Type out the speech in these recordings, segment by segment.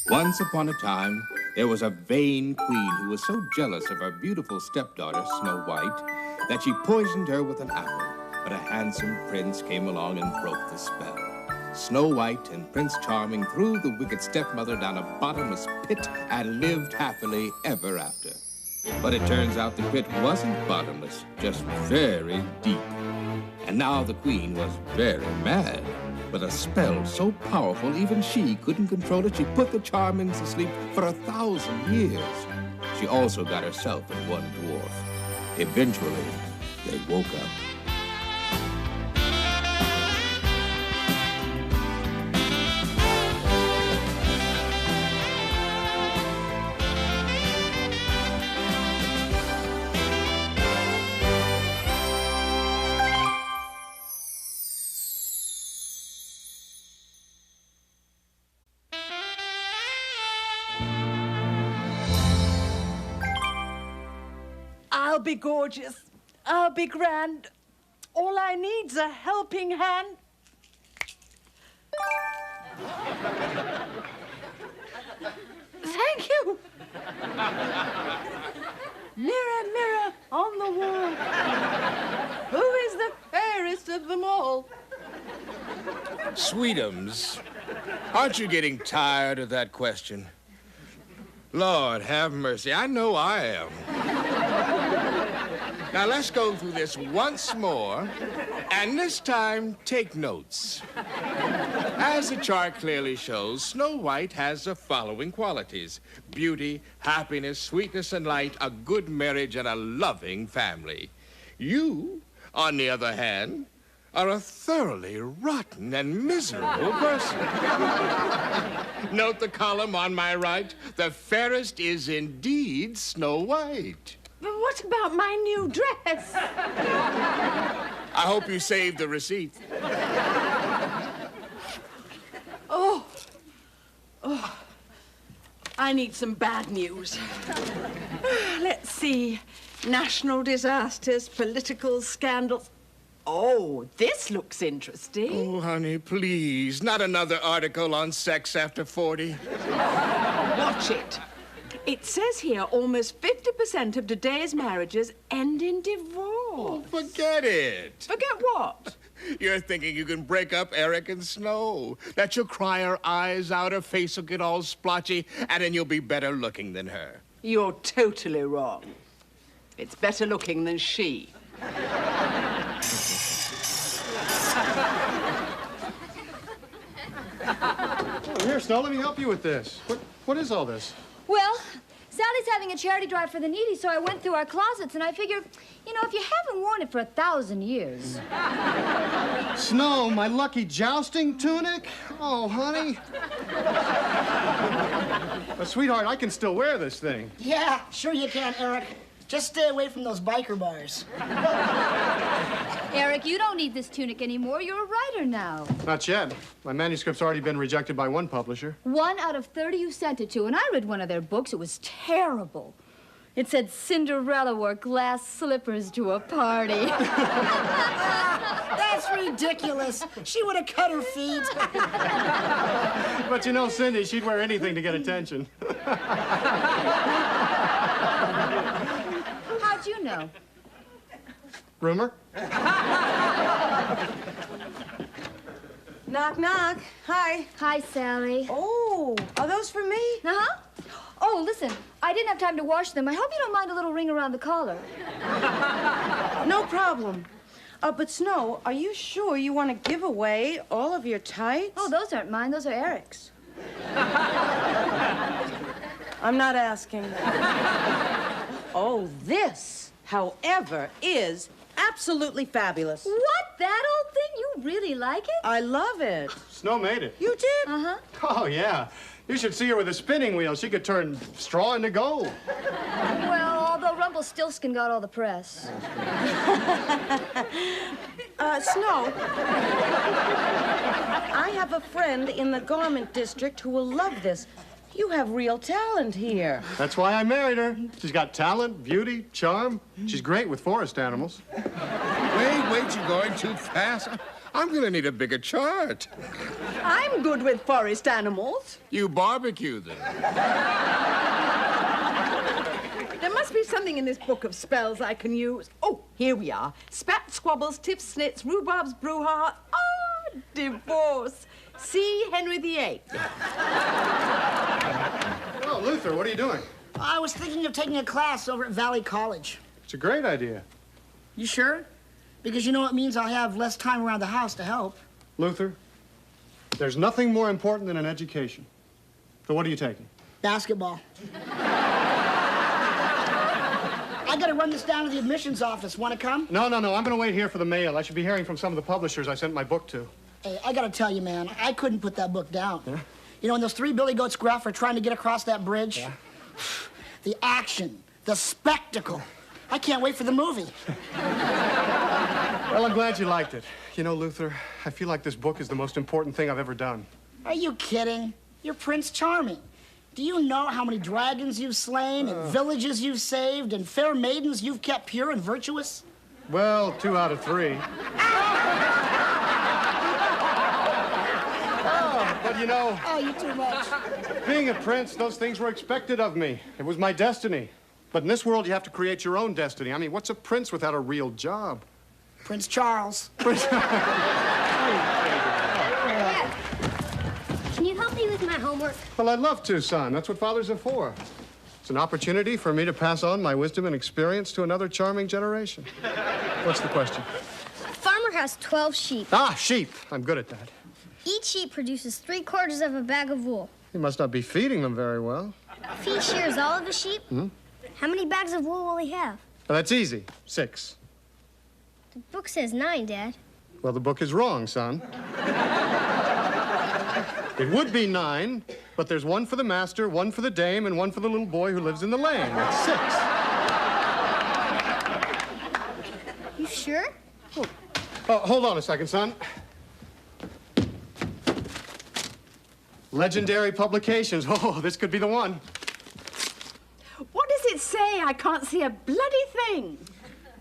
Once upon a time, there was a vain queen who was so jealous of her beautiful stepdaughter, Snow White, that she poisoned her with an apple. But a handsome prince came along and broke the spell. Snow White and Prince Charming threw the wicked stepmother down a bottomless pit and lived happily ever after. But it turns out the pit wasn't bottomless, just very deep. And now the queen was very mad. With a spell so powerful, even she couldn't control it. She put the Charmings to sleep for 1,000 years. She also got herself and one dwarf. Eventually, they woke up. I'll be gorgeous. I'll be grand. All I need's a helping hand. Thank you. Mirror, mirror on the wall, who is the fairest of them all? Sweetums, aren't you getting tired of that question? Lord, have mercy. I know I am. Now, let's go through this once more, and this time, take notes. As the chart clearly shows, Snow White has the following qualities: beauty, happiness, sweetness, and light, a good marriage, and a loving family. You, on the other hand, are a thoroughly rotten and miserable person. Note the column on my right. The fairest is indeed Snow White. But what about my new dress? I hope you saved the receipt. Oh, I need some bad news. Let's see. National disasters, political scandals. Oh, this looks interesting. Oh, honey, please. Not another article on sex after 40. Watch it. It says here almost 50% of today's marriages end in divorce. Oh, forget it. Forget what? You're thinking you can break up Eric and Snow, that you'll cry her eyes out, her face will get all splotchy, and then you'll be better looking than her. You're totally wrong. It's better looking than she. Oh, here, Snow, let me help you with this. What is all this? Well, Sally's having a charity drive for the needy, so I went through our closets, and I figured, you know, if you haven't worn it for 1,000 years. Snow, my lucky jousting tunic? Oh, honey. Sweetheart, I can still wear this thing. Yeah, sure you can, Eric. Just stay away from those biker bars. Eric, you don't need this tunic anymore. You're a writer now. Not yet. My manuscript's already been rejected by one publisher. 1 out of 30 you sent it to, and I read one of their books. It was terrible. It said Cinderella wore glass slippers to a party. That's ridiculous. She would have cut her feet. But you know, Cindy, she'd wear anything to get attention. How'd you know? Rumor? Knock, knock. Hi. Hi, Sally. Oh, are those for me? Uh-huh. Oh, listen, I didn't have time to wash them. I hope you don't mind a little ring around the collar. No problem. But Snow, are you sure you want to give away all of your tights? Oh, those aren't mine. Those are Eric's. I'm not asking. Oh, this, however, is absolutely fabulous. What? That old thing? You really like it? I love it. Snow made it. You did? Uh-huh. Oh, yeah. You should see her with a spinning wheel. She could turn straw into gold. Well, although Rumpelstiltskin got all the press. Snow, I have a friend in the garment district who will love this. You have real talent here. That's why I married her. She's got talent, beauty, charm. She's great with forest animals. Wait, you're going too fast. I'm going to need a bigger chart. I'm good with forest animals. You barbecue them. There must be something in this book of spells I can use. Oh, here we are. Spat, squabbles, tiffs, snits, rhubarbs, brouhaha. Oh, divorce. See Henry VIII. Oh, Luther, what are you doing? I was thinking of taking a class over at Valley College. It's a great idea. You sure? Because you know it means I'll have less time around the house to help. Luther, there's nothing more important than an education. So what are you taking? Basketball. I gotta run this down to the admissions office. Wanna come? No. I'm gonna wait here for the mail. I should be hearing from some of the publishers I sent my book to. Hey, I gotta tell you, man, I couldn't put that book down. Yeah? You know, when those three Billy Goats Gruff are trying to get across that bridge, Yeah. the action, the spectacle. I can't wait for the movie. Well, I'm glad you liked it. You know, Luther, I feel like this book is the most important thing I've ever done. Are you kidding? You're Prince Charming. Do you know how many dragons you've slain, and villages you've saved, and fair maidens you've kept pure and virtuous? Well, 2 out of 3. But you know, Oh, you too much. being a prince, those things were expected of me. It was my destiny. But in this world, you have to create your own destiny. I mean, what's a prince without a real job? Prince Charles. Dad, can you help me with my homework? Well, I'd love to, son. That's what fathers are for. It's an opportunity for me to pass on my wisdom and experience to another charming generation. What's the question? A farmer has 12 sheep. Ah, sheep. I'm good at that. Each sheep produces 3/4 of a bag of wool. He must not be feeding them very well. If he shears all of the sheep, how many bags of wool will he have? Well, that's easy. 6. The book says 9, Dad. Well, the book is wrong, son. It would be 9, but there's one for the master, one for the dame, and one for the little boy who lives in the lane. That's 6. You sure? Oh, hold on a second, son. Legendary publications. Oh, this could be the one. What does it say? I can't see a bloody thing.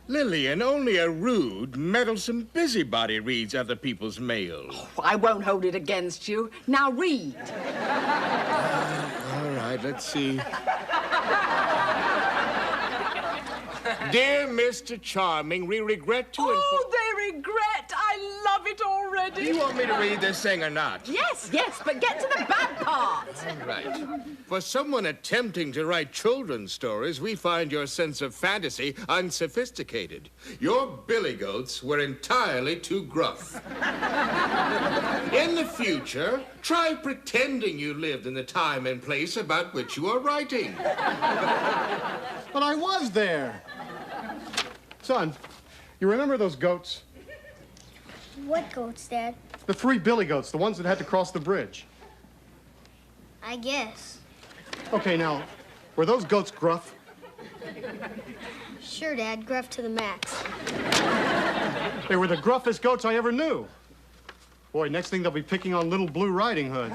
Lillian, only a rude, meddlesome busybody reads other people's mail. I won't hold it against you. Now read. All right, let's see. Dear Mr. Charming, we regret to inform... Oh, they regret. I love it already. Do you want me to read this thing or not? Yes, but get to the bad part. Right. For someone attempting to write children's stories, we find your sense of fantasy unsophisticated. Your billy goats were entirely too gruff. In the future, try pretending you lived in the time and place about which you are writing. But I was there. Son, you remember those goats? What goats, Dad? The 3 billy goats, the ones that had to cross the bridge. I guess. Okay, now, were those goats gruff? Sure, Dad. Gruff to the max. They were the gruffest goats I ever knew. Boy, next thing they'll be picking on little Blue Riding Hood.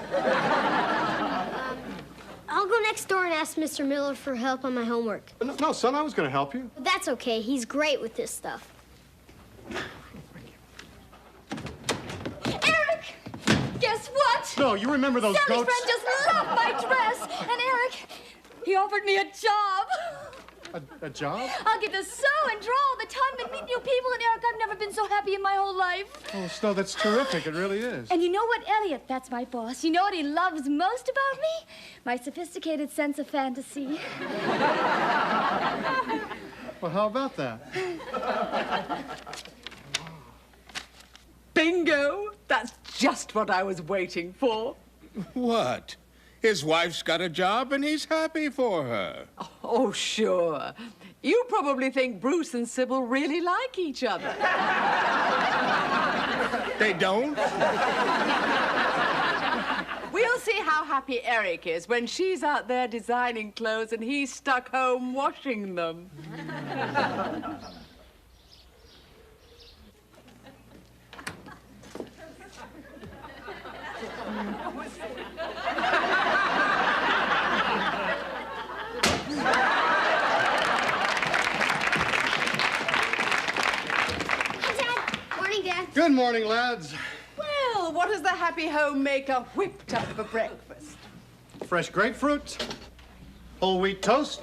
I'll go next door and ask Mr. Miller for help on my homework. No, son, I was going to help you. But that's okay. He's great with this stuff. Eric! Guess what? No, you remember those Sally's goats? friend just loved my dress. And Eric, he offered me a job. A job? I'll get to sew and draw all the time and meet new people. And Eric, I've never been so happy in my whole life. Oh, Snow, that's terrific. It really is. And you know what, Elliot? That's my boss. You know what he loves most about me? My sophisticated sense of fantasy. Well, how about that? Bingo. That's just what I was waiting for. What? His wife's got a job and he's happy for her. Oh, sure. You probably think Bruce and Sybil really like each other. They don't? We'll see how happy Eric is when she's out there designing clothes and he's stuck home washing them. Hey, Dad. Morning, Dad. Good morning, lads. Well, what has the happy homemaker whipped up for breakfast? Fresh grapefruit, whole wheat toast,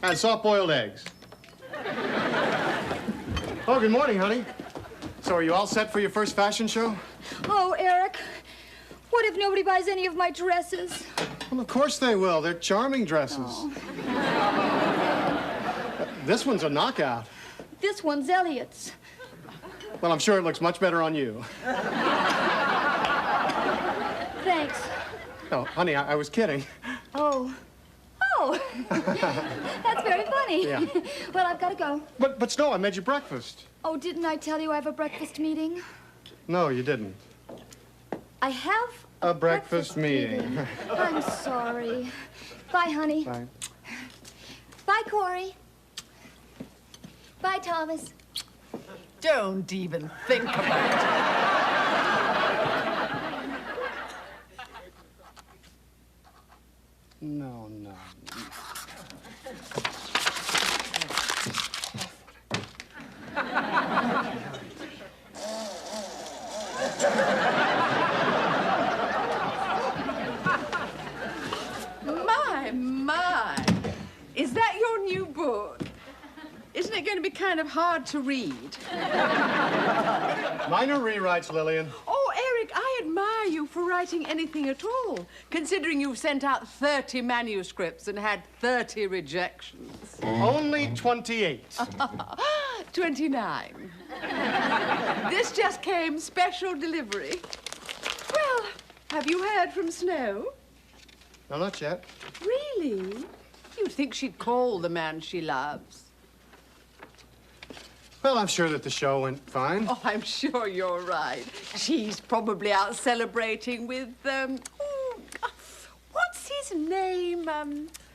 and soft-boiled eggs. Oh, good morning, honey. So are you all set for your first fashion show? Oh, Eric, what if nobody buys any of my dresses? Well, of course they will. They're charming dresses. Oh. This one's a knockout. This one's Elliot's. Well, I'm sure it looks much better on you. Thanks. Oh, honey, I was kidding. Oh. Oh. That's very funny. Yeah. Well, I've got to go. But Snow, I made you breakfast. Oh, didn't I tell you I have a breakfast meeting? No, you didn't. I have A breakfast meeting. I'm sorry. Bye, honey. Bye. Bye, Corey. Bye, Thomas. Don't even think about it. No. My. Is that your new book? Isn't it going to be kind of hard to read? Minor rewrites, Lillian. Oh, Eric, I admire you for writing anything at all, considering you've sent out 30 manuscripts and had 30 rejections. Only 28. 29. This just came special delivery. Well, have you heard from Snow? No, not yet. Really? You'd think she'd call the man she loves. Well, I'm sure that the show went fine. Oh, I'm sure you're right. She's probably out celebrating with, what's his name?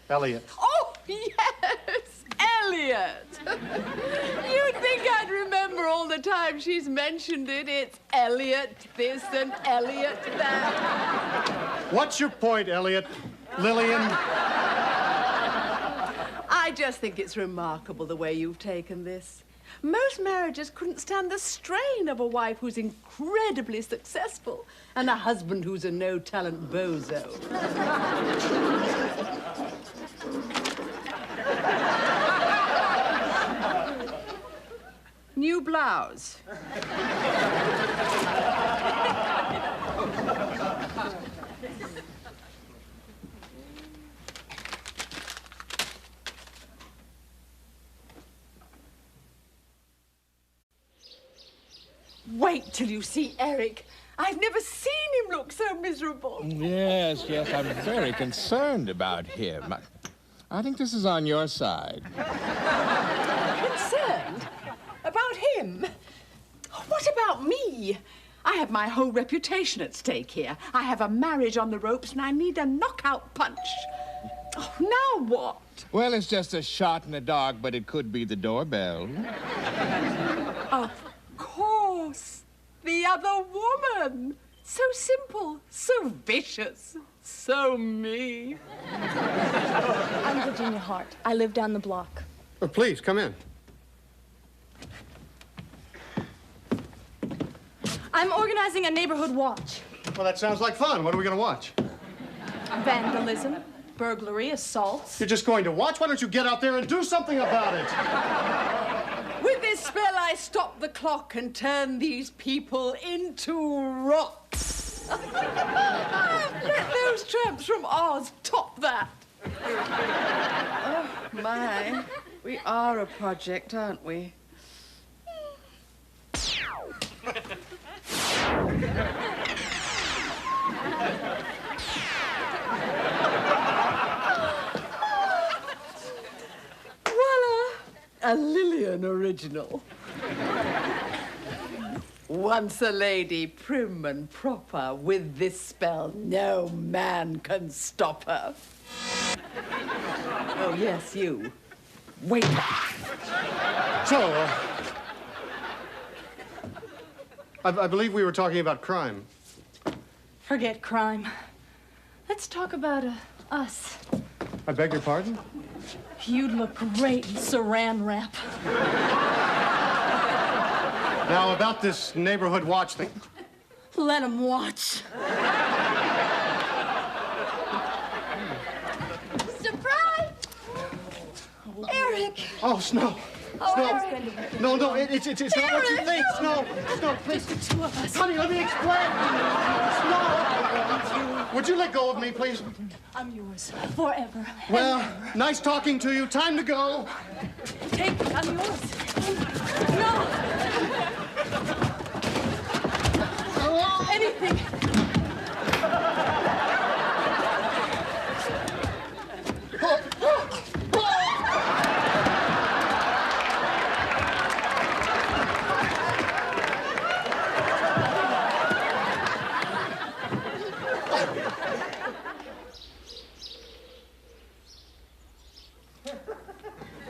Elliot. Oh, yes, Elliot. You'd think I'd remember all the time she's mentioned it. It's Elliot this and Elliot that. What's your point, Elliot? Lillian? I just think it's remarkable the way you've taken this. Most marriages couldn't stand the strain of a wife who's incredibly successful and a husband who's a no-talent bozo. New blouse. Wait till you see Eric. I've never seen him look so miserable. Yes, I'm very concerned about him. I think this is on your side. Concerned? About him? What about me? I have my whole reputation at stake here. I have a marriage on the ropes and I need a knockout punch. Oh, now what? Well, it's just a shot in the dark, but it could be the doorbell. Of course. The other woman. So simple, so vicious, so me. I'm Virginia Hart. I live down the block. Oh, please, come in. I'm organizing a neighborhood watch. Well, that sounds like fun. What are we going to watch? Vandalism, burglary, assaults. You're just going to watch? Why don't you get out there and do something about it? With this spell, I stop the clock and turn these people into rocks. Let those tramps from Oz top that. Oh, my. We are a project, aren't we? Voila! A Lillian original. Once a lady, prim and proper, with this spell, no man can stop her. Oh, yes, you. Wait. So, I believe we were talking about crime. Forget crime. Let's talk about us. I beg your pardon? You'd look great in saran wrap. Now, about this neighborhood watch thing. Let him watch. Surprise! Eric! Oh, Snow. Oh, Snow. Eric. No, it's not what you Eric, think. no. Snow, please. Just the two of us. Honey, let me explain. Snow. Would you let go of me, please? I'm yours forever. Well, nice talking to you. Time to go. Take me. I'm yours. No. Anything.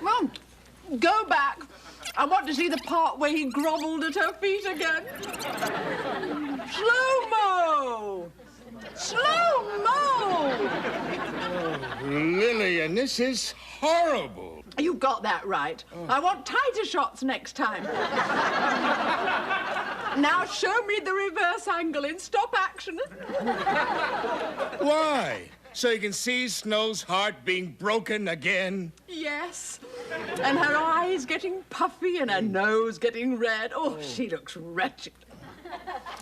Well, go back. I want to see the part where he groveled at her feet again. Slow-mo! Slow-mo! Lillian, this is horrible. You got that right. I want tighter shots next time. Now show me the reverse angle in stop action. Why? So you can see Snow's heart being broken again? Yes. And her eyes getting puffy and her nose getting red. Oh, she looks wretched.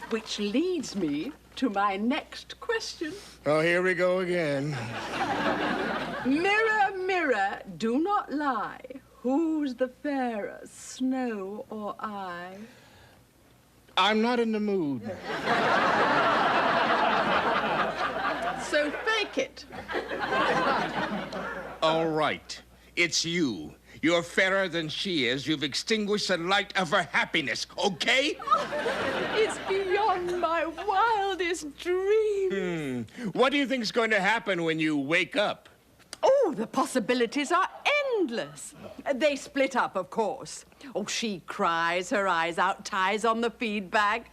Which leads me to my next question. Oh, here we go again. Mirror, mirror, do not lie. Who's the fairer, Snow or I? I'm not in the mood. So fake it. All right. It's you. You're fairer than she is. You've extinguished the light of her happiness, okay? It's beyond my wildest dreams. What do you think's going to happen when you wake up? Oh, the possibilities are endless. They split up, of course. Oh, she cries her eyes out, ties on the feed bag.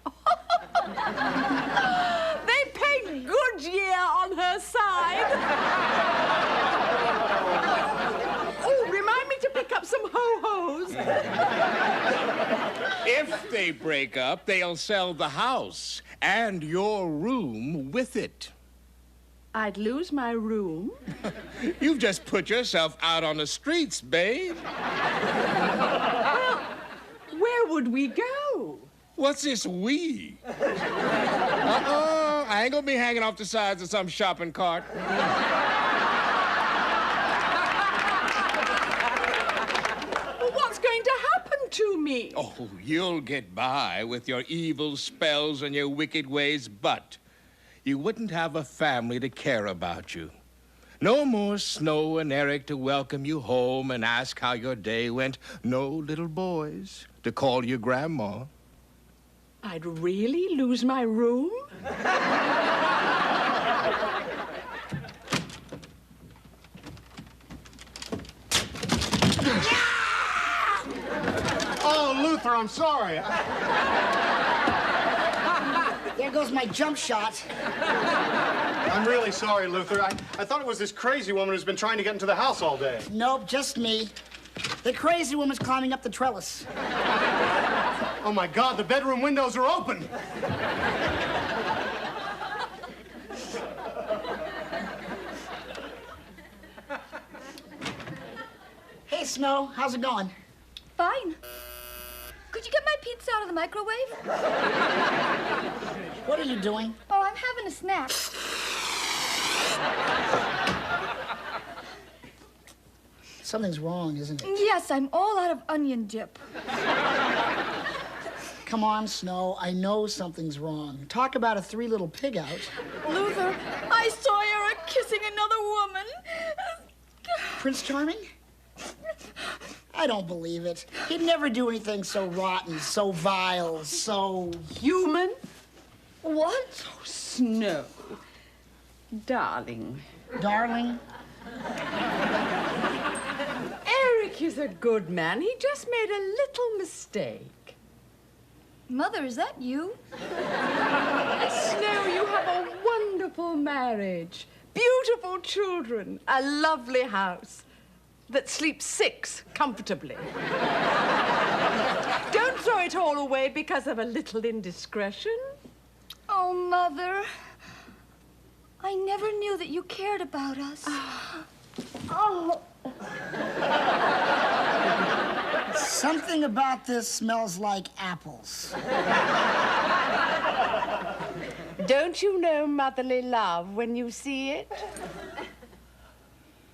They paint Goodyear on her side. Oh, remind me to pick up some ho-hos. If they break up, they'll sell the house and your room with it. I'd lose my room. You've just put yourself out on the streets, babe. Well, where would we go? What's this we? Uh-oh, I ain't gonna be hanging off the sides of some shopping cart. Well, what's going to happen to me? Oh, you'll get by with your evil spells and your wicked ways, but you wouldn't have a family to care about you. No more Snow and Eric to welcome you home and ask how your day went. No little boys to call you grandma. I'd really lose my room? Oh, Luther, I'm sorry. There goes my jump shot. I'm really sorry, Luther. I thought it was this crazy woman who's been trying to get into the house all day. Nope, just me. The crazy woman's climbing up the trellis. Oh, my God, the bedroom windows are open. Hey, Snow, how's it going? Fine. Could you get my pizza out of the microwave? What are you doing? Oh, I'm having a snack. Something's wrong, isn't it? Yes, I'm all out of onion dip. Come on, Snow. I know something's wrong. Talk about a three little pig out. Luther, I saw Eric kissing another woman. Prince Charming? I don't believe it. He'd never do anything so rotten, so vile, so... Human? What? Oh, Snow. Darling. Darling? Eric is a good man. He just made a little mistake. Mother, is that you? Snow, you have a wonderful marriage. Beautiful children. A lovely house that sleeps 6 comfortably. Don't throw it all away because of a little indiscretion. Oh, Mother. I never knew that you cared about us. Oh. Something about this smells like apples. Don't you know motherly love when you see it?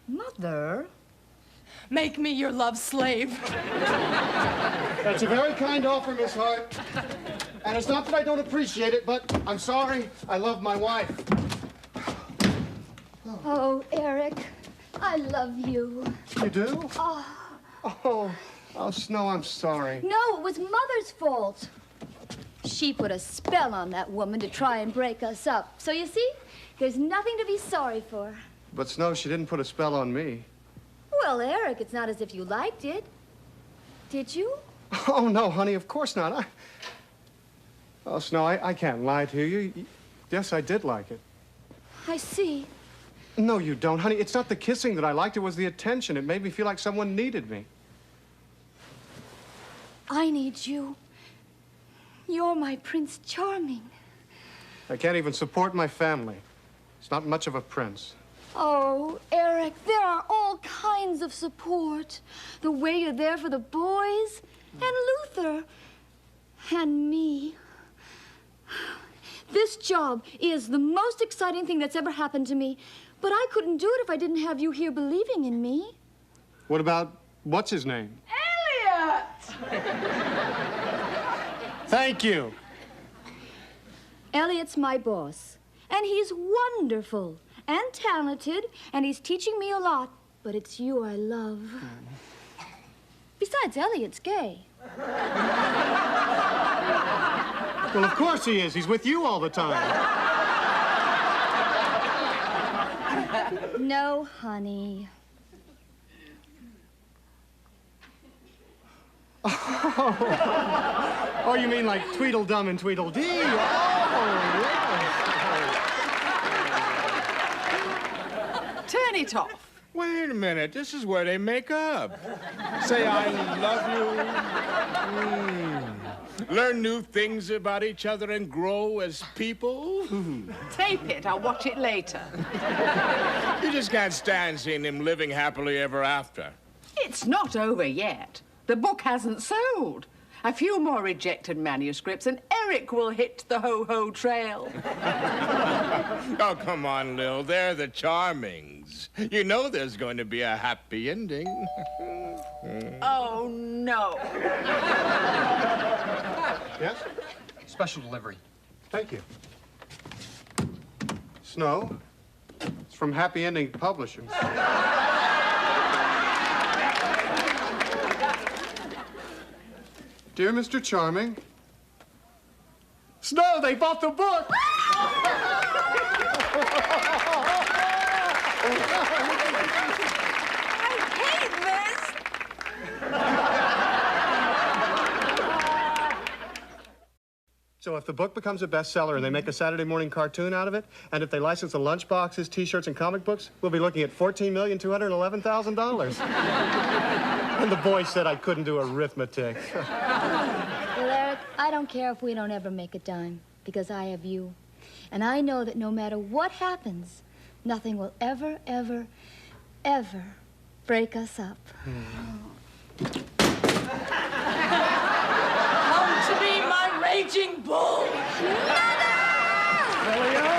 Mother? Make me your love slave. That's a very kind offer, Miss Hart. And it's not that I don't appreciate it, but I'm sorry. I love my wife. Oh, Eric, I love you. You do? Oh, Snow, I'm sorry. No, it was Mother's fault. She put a spell on that woman to try and break us up. So you see, there's nothing to be sorry for. But, Snow, she didn't put a spell on me. Well, Eric, it's not as if you liked it. Did you? Oh, no, honey, of course not. Oh, Snow, I can't lie to you. Yes, I did like it. I see. No, you don't, honey. It's not the kissing that I liked. It was the attention. It made me feel like someone needed me. I need you. You're my Prince Charming. I can't even support my family. It's not much of a prince. Oh, Eric, there are all kinds of support. The way you're there for the boys, and Luther, and me. This job is the most exciting thing that's ever happened to me, but I couldn't do it if I didn't have you here believing in me. What about, what's his name? Elliot! Thank you. Elliot's my boss, and he's wonderful and talented, and he's teaching me a lot, but it's you I love. Besides, Elliot's gay. Well, of course he is. He's with you all the time. No, honey. Oh, you mean like Tweedledum and Tweedledee? Oh, yes. Turn it off. Wait a minute. This is where they make up. Say, I love you. Learn new things about each other and grow as people. Tape it. I'll watch it later. You just can't stand seeing them living happily ever after. It's not over yet. The book hasn't sold. A few more rejected manuscripts and Eric will hit the ho-ho trail. Oh, come on, Lil. They're the Charmings. You know there's going to be a happy ending. Oh, no. Yes? Special delivery. Thank you. Snow, it's from Happy Ending Publishers. Dear Mr. Charming. Snow, they bought the book! So if the book becomes a bestseller and they make a Saturday morning cartoon out of it, and if they license the lunchboxes, T-shirts, and comic books, we'll be looking at $14,211,000. And the boy said I couldn't do arithmetic. Well, Eric, I don't care if we don't ever make a dime, because I have you. And I know that no matter what happens, nothing will ever, ever, ever break us up. Come to me, my raging bull. Lillian!